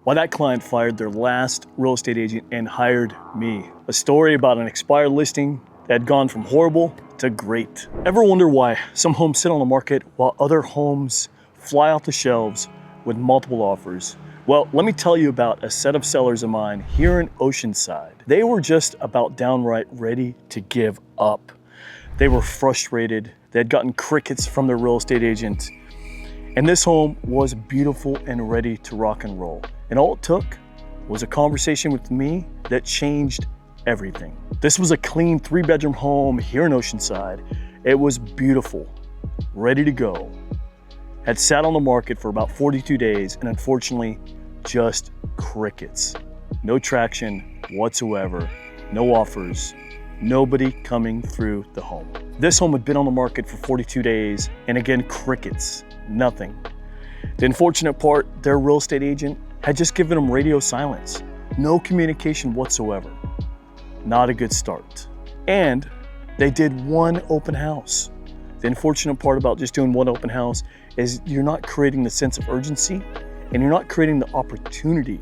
why that client fired their last real estate agent and hired me. A story about an expired listing that had gone from horrible to great. Ever wonder why some homes sit on the market while other homes fly off the shelves with multiple offers? Well, let me tell you about a set of sellers of mine here in Oceanside. They were just about downright ready to give up. They were frustrated. They had gotten crickets from their real estate agent. And this home was beautiful and ready to rock and roll. And all it took was a conversation with me that changed everything. This was a clean 3-bedroom home here in Oceanside. It was beautiful, ready to go. Had sat on the market for about 42 days and unfortunately just crickets. No traction whatsoever, no offers, nobody coming through the home. This home had been on the market for 42 days and again, crickets, nothing. The unfortunate part, their real estate agent had just given them radio silence, no communication whatsoever. Not a good start. And they did one open house. The unfortunate part about just doing one open house is you're not creating the sense of urgency and you're not creating the opportunity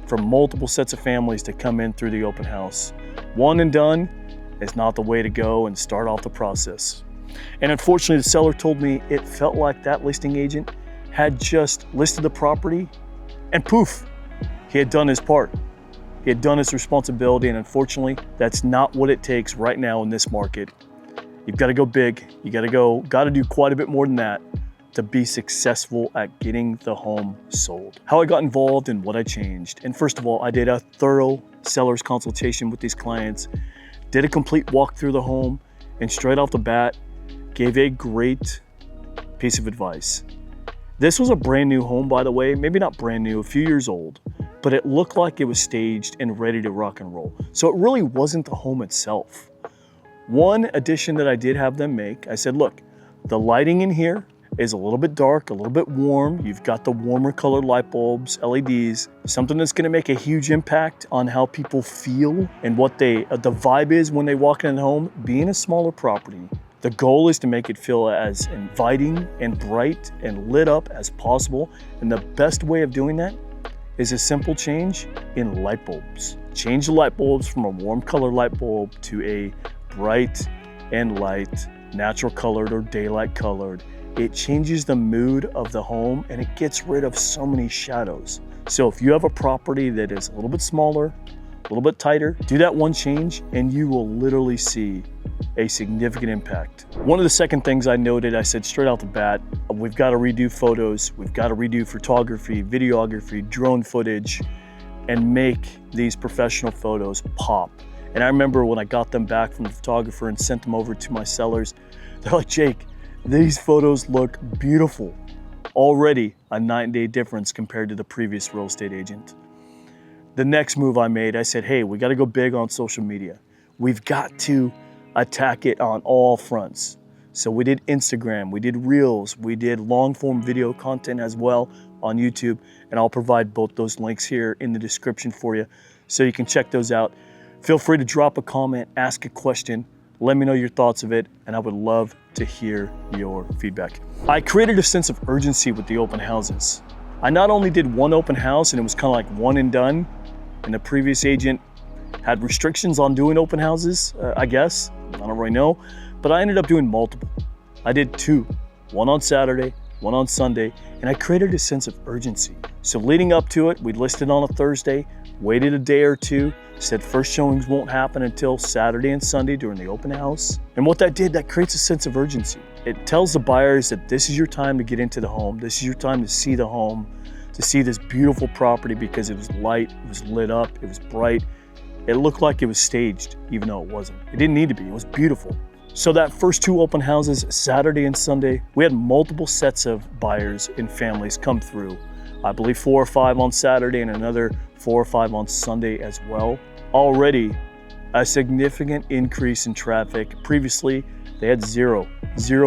for multiple sets of families to come in through the open house. One and done is not the way to go and start off the process. And unfortunately, the seller told me it felt like that listing agent had just listed the property and poof, he had done his part. He had done his responsibility, and unfortunately, that's not what it takes right now in this market. You've got to go big. You got to do quite a bit more than that to be successful at getting the home sold. How I got involved and what I changed. And first of all, I did a thorough seller's consultation with these clients, did a complete walk through the home, and straight off the bat, gave a great piece of advice. This was a brand new home, by the way, maybe not brand new, a few years old, but it looked like it was staged and ready to rock and roll. So it really wasn't the home itself. One addition that I did have them make, I said, look, the lighting in here is a little bit dark, a little bit warm. You've got the warmer colored light bulbs, LEDs, something that's gonna make a huge impact on how people feel and what the vibe is when they walk in the home. Being a smaller property, the goal is to make it feel as inviting and bright and lit up as possible. And the best way of doing that is a simple change in light bulbs. Change the light bulbs from a warm colored light bulb to a bright and light, natural colored or daylight colored. It changes the mood of the home and it gets rid of so many shadows. So if you have a property that is a little bit smaller, a little bit tighter, do that one change and you will literally see a significant impact. One of the second things I noted, I said straight out the bat, we've got to redo photos, we've got to redo photography, videography, drone footage, and make these professional photos pop. And I remember when I got them back from the photographer and sent them over to my sellers, they're like, Jake, these photos look beautiful. Already a 9-day difference compared to the previous real estate agent. The next move I made, I said, hey, we got to go big on social media. We've got to attack it on all fronts. So we did Instagram, we did Reels, we did long form video content as well on YouTube, and I'll provide both those links here in the description for you so you can check those out. Feel free to drop a comment, ask a question, let me know your thoughts of it, and I would love to hear your feedback. I created a sense of urgency with the open houses. I not only did one open house and it was kind of like one and done, and the previous agent had restrictions on doing open houses, I guess, I don't really know, but I ended up doing multiple. I did 2, one on Saturday, one on Sunday, and I created a sense of urgency. So leading up to it, we listed on a Thursday, waited a day or two, said first showings won't happen until Saturday and Sunday during the open house. And what that did, that creates a sense of urgency. It tells the buyers that this is your time to get into the home, this is your time to see the home, to see this beautiful property because it was light, it was lit up, it was bright. It looked like it was staged, even though it wasn't. It didn't need to be, it was beautiful. So that first 2 open houses, Saturday and Sunday, we had multiple sets of buyers and families come through. I believe 4 or 5 on Saturday and another 4 or 5 on Sunday as well. Already a significant increase in traffic. Previously, they had zero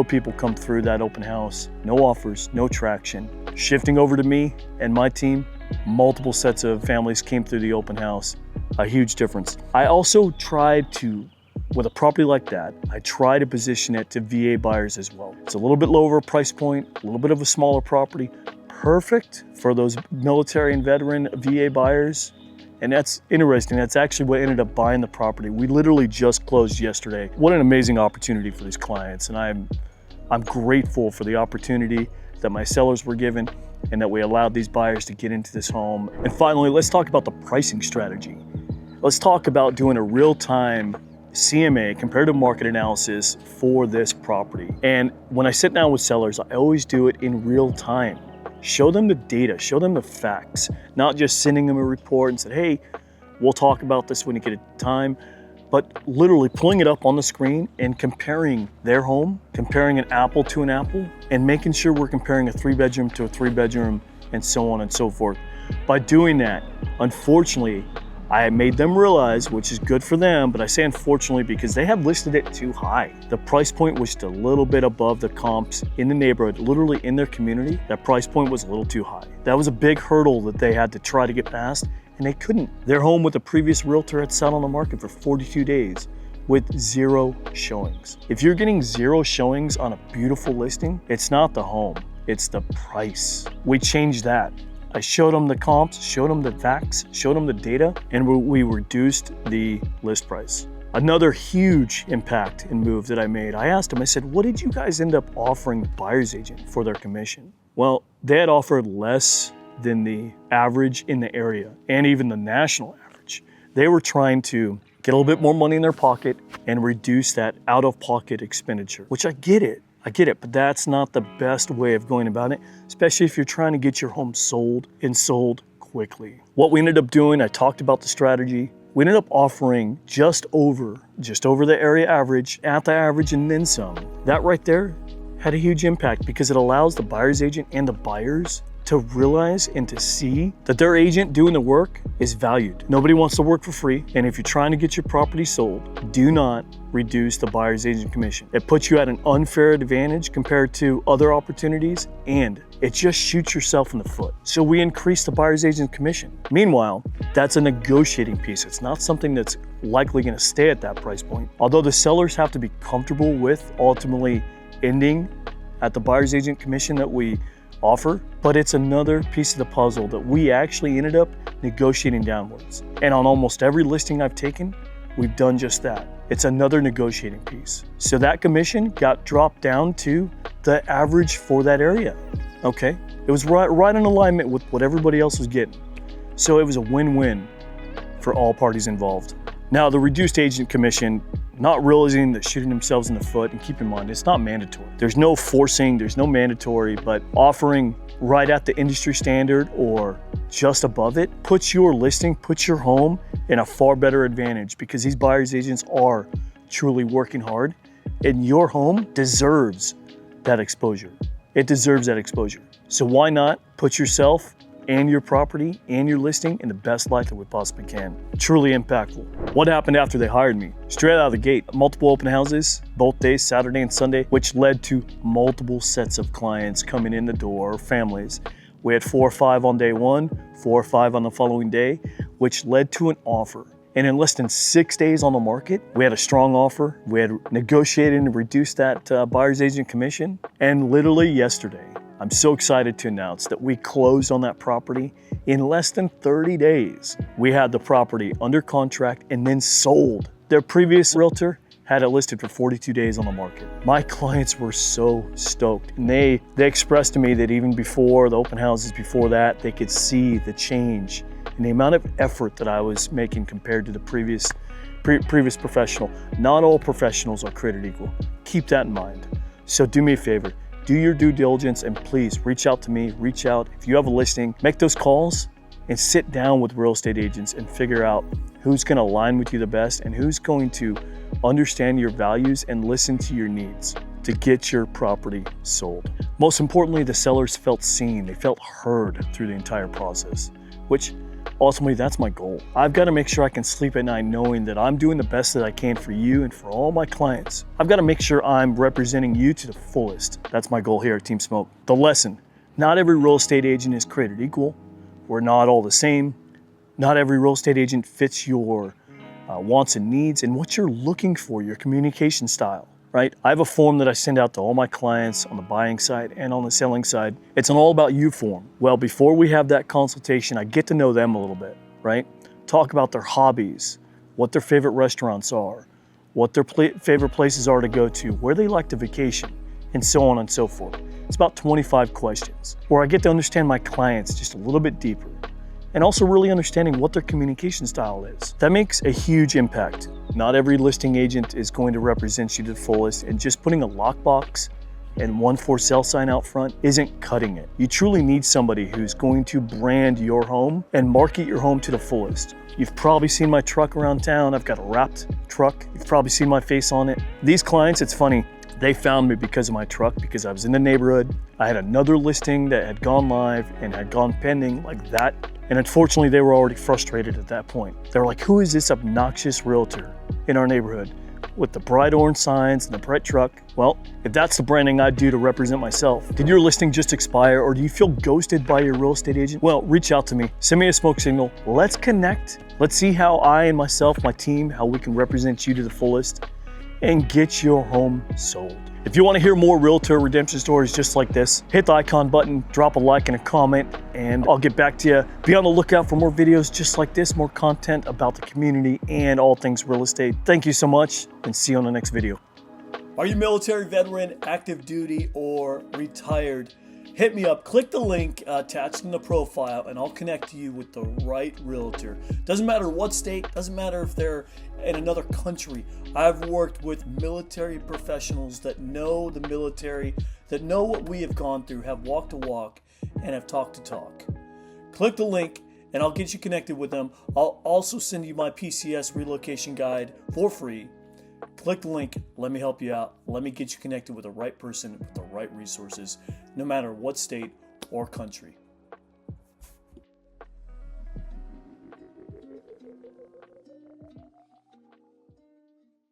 people come through that open house. No offers, no traction. Shifting over to me and my team, multiple sets of families came through the open house. A huge difference. I also tried to, with a property like that, I try to position it to VA buyers as well. It's a little bit lower price point, a little bit of a smaller property, perfect for those military and veteran VA buyers. And that's interesting. That's actually what ended up buying the property. We literally just closed yesterday. What an amazing opportunity for these clients. And I'm grateful for the opportunity that my sellers were given and that we allowed these buyers to get into this home. And finally, let's talk about the pricing strategy. Let's talk about doing a real-time CMA, comparative market analysis, for this property. And when I sit down with sellers, I always do it in real time. Show them the data, show them the facts, not just sending them a report and say, hey, we'll talk about this when you get a time, but literally pulling it up on the screen and comparing their home, comparing an apple to an apple, and making sure we're comparing a 3-bedroom to a 3-bedroom and so on and so forth. By doing that, unfortunately, I made them realize, which is good for them, but I say unfortunately because they had listed it too high. The price point was just a little bit above the comps in the neighborhood, literally in their community. That price point was a little too high. That was a big hurdle that they had to try to get past, and they couldn't. Their home with the previous realtor had sat on the market for 42 days with 0 showings. If you're getting 0 showings on a beautiful listing, it's not the home, it's the price. We changed that. I showed them the comps, showed them the facts, showed them the data, and we reduced the list price. Another huge impact and move that I made, I asked them, I said, what did you guys end up offering the buyer's agent for their commission? Well, they had offered less than the average in the area and even the national average. They were trying to get a little bit more money in their pocket and reduce that out-of-pocket expenditure, which I get it, but that's not the best way of going about it, especially if you're trying to get your home sold and sold quickly. What we ended up doing, I talked about the strategy. We ended up offering just over the area average, at the average, and then some. That right there had a huge impact because it allows the buyer's agent and the buyers to realize and to see that their agent doing the work is valued. Nobody wants to work for free, and if you're trying to get your property sold, do not reduce the buyer's agent commission. It puts you at an unfair advantage compared to other opportunities, and it just shoots yourself in the foot. So we increased the buyer's agent commission. Meanwhile, that's a negotiating piece. It's not something that's likely gonna stay at that price point. Although the sellers have to be comfortable with ultimately ending at the buyer's agent commission that we offer, but it's another piece of the puzzle that we actually ended up negotiating downwards. And on almost every listing I've taken, we've done just that. It's another negotiating piece. So that commission got dropped down to the average for that area, okay? It was right in alignment with what everybody else was getting. So it was a win-win for all parties involved. Now, the reduced agent commission, not realizing that shooting themselves in the foot, and keep in mind, it's not mandatory. There's no forcing, there's no mandatory, but offering right at the industry standard or just above it puts your listing, puts your home in a far better advantage because these buyer's agents are truly working hard and your home deserves that exposure. It deserves that exposure. So why not put yourself and your property and your listing in the best light that we possibly can. Truly impactful. What happened after they hired me? Straight out of the gate, multiple open houses, both days, Saturday and Sunday, which led to multiple sets of clients coming in the door, families. We had 4 or 5 on day 1, 4 or 5 on the following day, which led to an offer. And in less than 6 days on the market, we had a strong offer. We had negotiated and reduced that buyer's agent commission. And literally yesterday, I'm so excited to announce that we closed on that property in less than 30 days. We had the property under contract and then sold. Their previous realtor had it listed for 42 days on the market. My clients were so stoked. And they expressed to me that even before the open houses before that, they could see the change and the amount of effort that I was making compared to the previous professional. Not all professionals are created equal. Keep that in mind. So do me a favor. Do your due diligence and please reach out to me, reach out. If you have a listing, make those calls and sit down with real estate agents and figure out who's gonna align with you the best and who's going to understand your values and listen to your needs to get your property sold. Most importantly, the sellers felt seen, they felt heard through the entire process, which ultimately that's my goal. I've got to make sure I can sleep at night knowing that I'm doing the best that I can for you and for all my clients. I've got to make sure I'm representing you to the fullest. That's my goal here at Team Smoke. The lesson, not every real estate agent is created equal. We're not all the same. Not every real estate agent fits your wants and needs and what you're looking for, your communication style. right? I have a form that I send out to all my clients on the buying side and on the selling side. It's an all about you form. Well, before we have that consultation, I get to know them a little bit, right? Talk about their hobbies, what their favorite restaurants are, what their favorite places are to go to, where they like to vacation, and so on and so forth. It's about 25 questions where I get to understand my clients just a little bit deeper and also really understanding what their communication style is. That makes a huge impact. Not every listing agent is going to represent you to the fullest, and just putting a lockbox and one for sale sign out front isn't cutting it. You truly need somebody who's going to brand your home and market your home to the fullest. You've probably seen my truck around town. I've got a wrapped truck. You've probably seen my face on it. These clients, it's funny, they found me because of my truck, because I was in the neighborhood. I had another listing that had gone live and had gone pending like that. And unfortunately, they were already frustrated at that point. They were like, who is this obnoxious realtor in our neighborhood with the bright orange signs and the bright truck? Well, if that's the branding I'd do to represent myself. Did your listing just expire, or do you feel ghosted by your real estate agent? Well, reach out to me, send me a smoke signal. Let's connect. Let's see how I and myself, my team, how we can represent you to the fullest and get your home sold. If you want to hear more realtor redemption stories just like this, hit the icon button, drop a like and a comment, and I'll get back to you. Be on the lookout for more videos just like this, more content about the community and all things real estate. Thank you so much, and see you on the next video. Are you military veteran, active duty, or retired? Hit me up, click the link attached in the profile, and I'll connect you with the right realtor. Doesn't matter what state, doesn't matter if they're in another country. I've worked with military professionals that know the military, that know what we have gone through, have walked the walk, and have talked the talk. Click the link and I'll get you connected with them. I'll also send you my PCS relocation guide for free. Click the link, let me help you out. Let me get you connected with the right person with the right resources, no matter what state or country.